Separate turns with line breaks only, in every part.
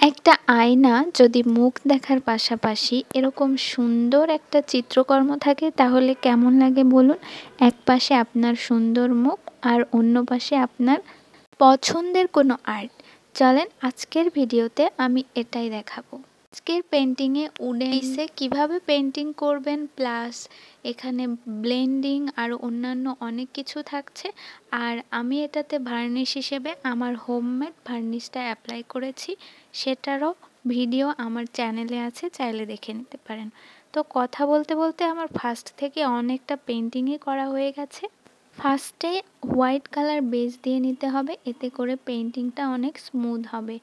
একটা আয়না যদি মুখ দেখার পাশাপাশি এরকম সুন্দর একটা চিত্রকর্ম থাকে তাহলে কেমন লাগে বলুন। এক পাশে আপনার সুন্দর মুখ আর অন্য পাশে আপনার পছন্দের কোনো আর্ট। চলেন আজকের ভিডিওতে আমি এটাই দেখাবো। আজকের পেন্টিংয়ে উডেন্সে কিভাবে পেন্টিং করবেন, প্লাস এখানে ব্লেন্ডিং আর অন্যান্য অনেক কিছু থাকছে। আর আমি এটাতে ভার্নিশ হিসেবে আমার হোমমেড ভার্নিশটা অ্যাপ্লাই করেছি, সেটারও ভিডিও আমার চ্যানেলে আছে, চাইলে দেখে নিতে পারেন। তো কথা বলতে বলতে আমার ফার্স্ট থেকে অনেকটা পেন্টিংই করা হয়ে গেছে। ফার্স্টে হোয়াইট কালার বেস দিয়ে নিতে হবে, এতে করে পেন্টিংটা অনেক স্মুথ হবে।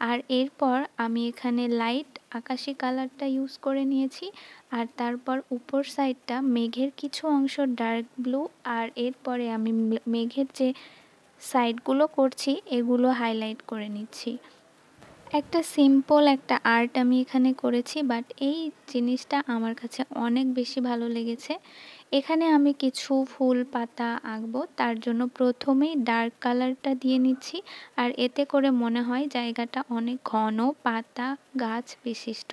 আর এরপর আমি এখানে লাইট আকাশি কালারটা ইউজ করে নিয়েছি। আর তারপর উপর সাইডটা মেঘের কিছু অংশ ডার্ক ব্লু, আর এরপরে আমি মেঘের যে সাইডগুলো করছি এগুলো হাইলাইট করে নিচ্ছি। একটা সিম্পল একটা আর্ট আমি এখানে করেছি, বাট এই জিনিসটা আমার কাছে অনেক বেশি ভালো লেগেছে। এখানে আমি কিছু ফুল পাতা আঁকবো, তার জন্য প্রথমেই ডার্ক কালারটা দিয়ে নিচ্ছি। আর এতে করে মনে হয় জায়গাটা অনেক ঘন পাতা গাছ বিশিষ্ট।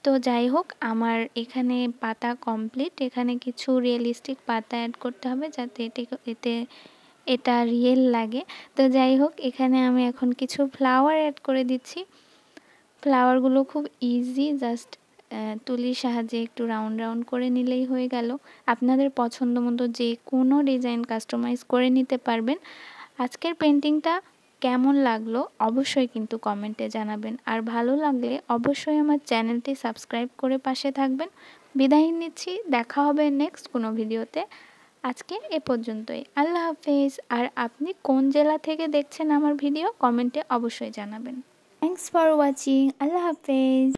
তো যাই হোক, আমার এখানে পাতা কমপ্লিট। এখানে কিছু রিয়েলিস্টিক পাতা অ্যাড করতে হবে যাতে এটা রিয়েল লাগে। তো যাই হোক, এখানে আমি এখন কিছু ফ্লাওয়ার অ্যাড করে দিচ্ছি। ফ্লাওয়ারগুলো খুব ইজি, জাস্ট তুলির সাহায্যে একটু রাউন্ড রাউন্ড করে নিলেই হয়ে গেল। আপনাদের পছন্দ মতো যে কোনো ডিজাইন কাস্টমাইজ করে নিতে পারবেন। আজকের পেন্টিংটা কেমন লাগলো অবশ্যই কিন্তু কমেন্টে জানাবেন। আর ভালো লাগলে অবশ্যই আমার চ্যানেলটি সাবস্ক্রাইব করে পাশে থাকবেন। বিদায় নিচ্ছি, দেখা হবে নেক্সট কোনো ভিডিওতে। আজকে এ পর্যন্তই, আল্লাহ হাফেজ। আর আপনি কোন জেলা থেকে দেখছেন আমার ভিডিও কমেন্টে অবশ্যই জানাবেন। থ্যাংকস ফর ওয়াচিং, আল্লাহ হাফেজ।